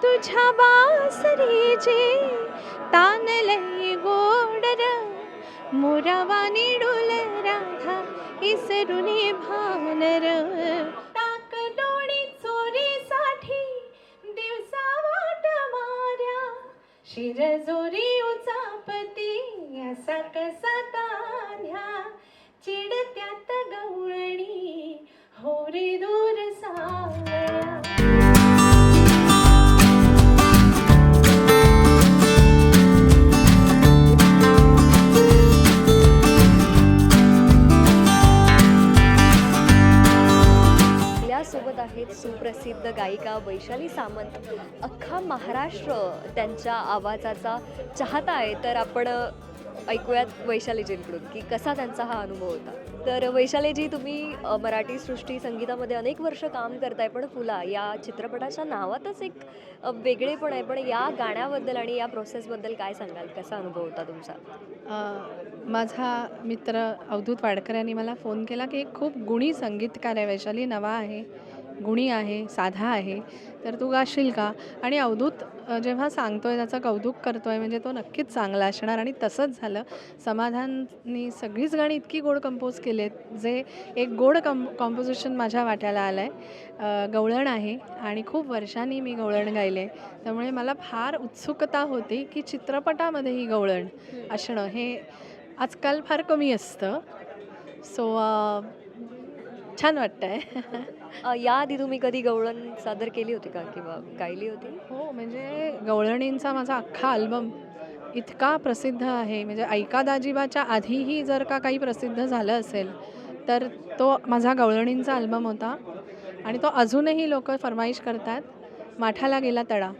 तुझ्या बासरीचे तान लई गोडर मोरावानी डोल राधा इसरुनी भानर टाक डोळी चोरीसाठी दिवसा वाट मार्या शिरजोरी उचापती असा कसा तान्ह्या चिडत्यात गवळणी होरी दूर सावळ्या. सोबत आहेत सुप्रसिद्ध गायिका वैशाली सामंत. अख्खा महाराष्ट्र त्यांच्या आवाजाचा चाहता आहे. तर आपण ऐकूयात वैशालीजींकडून की कसा त्यांचा हा अनुभव होता. तर वैशालीजी, तुम्ही मराठी सृष्टी संगीतामध्ये अनेक वर्ष काम करताय, पण फुला या चित्रपटाच्या नावातच एक वेगळेपण आहे. पण या गाण्याबद्दल आणि या प्रोसेसबद्दल काय सांगाल? कसा अनुभव होता तुमचा? माझा मित्र अवधूत वाडकर यांनी मला फोन केला की एक खूप गुणी संगीतकार आहे वैशाली, नवा आहे, गुणी आहे, साधा आहे, तर तू गाशील का? आणि अवधूत जेव्हा सांगतोय त्याचं कौतुक करतोय म्हणजे तो नक्कीच चांगला असणार. आणि तसंच झालं. समाधाननी सगळीच गाणी इतकी गोड कंपोज केलेत, जे एक गोड कॉम्पोजिशन माझ्या वाट्याला आलं आहे. गवळण आहे आणि खूप वर्षांनी मी गवळण गायले, त्यामुळे मला फार उत्सुकता होती की चित्रपटामध्ये ही गवळण असणं हे आजकाल फार कमी असतं. सो छान वाटतं आहे. याआधी तुम्ही कधी गवळण सादर केली होती का किंवा गायली होती? हो, म्हणजे गवळणींचा माझा अख्खा अल्बम इतका प्रसिद्ध आहे. म्हणजे ऐका दाजीबाच्या आधीही जर का काही प्रसिद्ध झालं असेल तर तो माझा गवळणींचा अल्बम होता. आणि तो अजूनही लोक फरमाईश करतात. माठाला गेला तडा.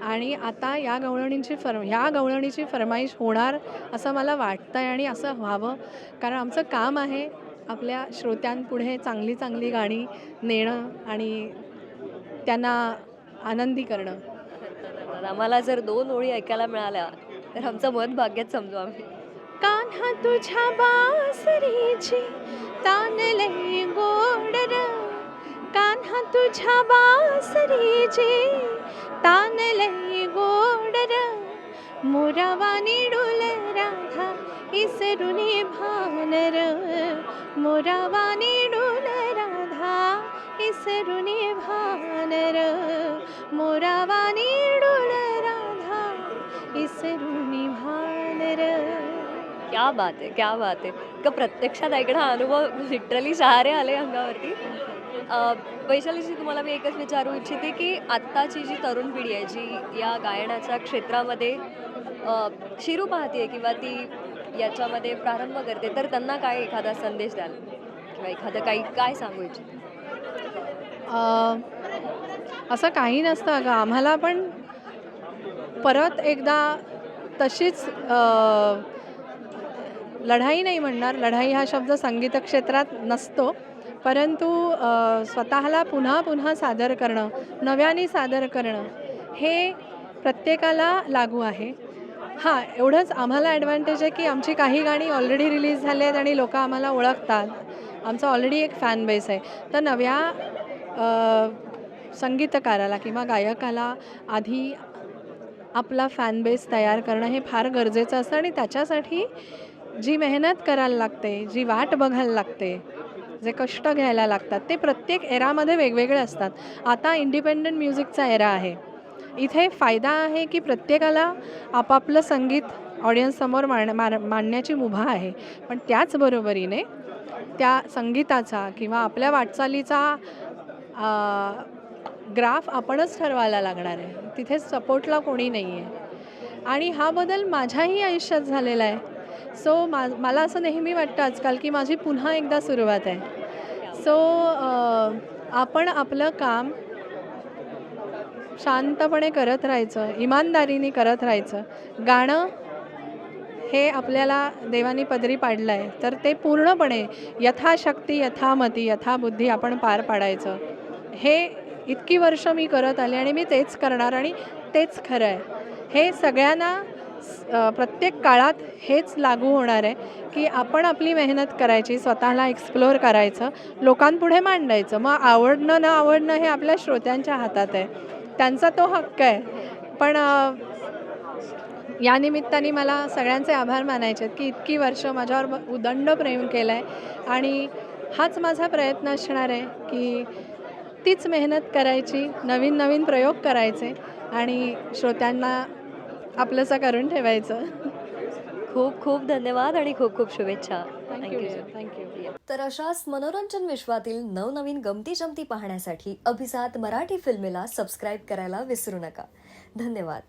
आणि आता ह्या गवळणीची फरमाईश होणार असं मला वाटतं आहे आणि असं व्हावं. कारण आमचं काम आहे आपल्या श्रोत्यांपुढे चांगली चांगली गाणी नेणं आणि त्यांना आनंदी करणं. आम्हाला जर 2 ओळी ऐकायला मिळाल्या तर आमचं मन भाग्यात समजू आम्ही. कान्हा तुझ्या बासरीची तान लई गोडर कान्हा तुझ्या बासरीची तान लई गोडर मोरावानी डोल राधा इसरुनी भानर मोरावानी डोल राधा इसरुनी भानर मोरावानी डोल राधा इसरुनी भानर. क्या बात आहे, क्या बात आहे. का प्रत्यक्षात ऐकणं हा अनुभव लिटरली शहारे आले अंगावरती. वैशालीजी, तुम्हाला मी एकच विचारू इच्छिते की आत्ताची जी तरुण पिढी आहे जी या गायनाच्या क्षेत्रामध्ये शिरू पाहते किंवा ती याच्यामध्ये प्रारंभ करते, तर त्यांना काय एखादा संदेश द्याल किंवा एखादं काय सांगू इच्छिते? असं काही नसतं अगं. आम्हाला पण परत एकदा तशीच लढाई नाही म्हणणार, लढाई हा शब्द संगीत क्षेत्रात नसतो, परंतु स्वतःला पुन्हा पुन्हा सादर करणं, नव्याने सादर करणं हे प्रत्येकाला लागू आहे. हां, एवढंच आम्हाला ॲडव्हान्टेज आहे की आमची काही गाणी ऑलरेडी रिलीज झाली आहेत आणि लोक आम्हाला ओळखतात. आमचा ऑलरेडी एक फॅन बेस आहे. तर नव्या संगीतकाराला किंवा गायकाला आधी आपला फॅन बेस तयार करणं हे फार गरजेचं असतं. आणि त्याच्यासाठी जी मेहनत करायला लागते, जी वाट बघायला लागते, जे कष्ट घ्यायला लागतात, ते प्रत्येक एरामध्ये वेगवेगळे असतात. आता इंडिपेंडंट म्युझिकचा एरा आहे. इथे फायदा आहे की प्रत्येकाला आपापलं संगीत ऑडियन्ससमोर मांडण्याची मुभा आहे. पण त्याचबरोबरीने त्या संगीताचा किंवा आपल्या वाटचालीचा ग्राफ आपणच ठरवायला लागणार आहे. तिथे सपोर्टला कोणी नाही आहे. आणि हा बदल माझ्याही आयुष्यात झालेला आहे. सो मला असं नेहमी वाटतं आजकाल की माझी पुन्हा एकदा सुरुवात आहे. सो आपण आपलं काम शांतपणे करत राहायचं, इमानदारीने करत राहायचं. गाणं हे आपल्याला देवानी पदरी पाडलं आहे, तर ते पूर्णपणे यथाशक्ती, यथामती, यथाबुद्धी आपण पार पाडायचं. हे इतकी वर्ष मी करत आले आणि मी तेच करणार आणि तेच खरं आहे. हे सगळ्यांना प्रत्येक काळात हेच लागू होणार आहे की आपण आपली मेहनत करायची, स्वतःला एक्सप्लोअर करायचं, लोकांपुढे मांडायचं. मग आवडणं न आवडणं हे आपल्या श्रोत्यांच्या हातात आहे. त्यांचा तो हक्क आहे. पण या निमित्ताने मला सगळ्यांचे आभार मानायचे आहेत की इतकी वर्ष माझ्यावर उदंड प्रेम केलं आहे आणि हाच माझा प्रयत्न असणार आहे की तीच मेहनत करायची, नवीन नवीन प्रयोग करायचे आणि श्रोत्यांना आपलंसं करून ठेवायचं. खूप खूप धन्यवाद आणि खूप खूप शुभेच्छा. Thank you thank you. तर अशाच मनोरंजन विश्वातील नवनवीन गमती जमती पाहण्यासाठी अभिजात मराठी फिल्मीला सबस्क्राईब करायला विसरू नका. धन्यवाद.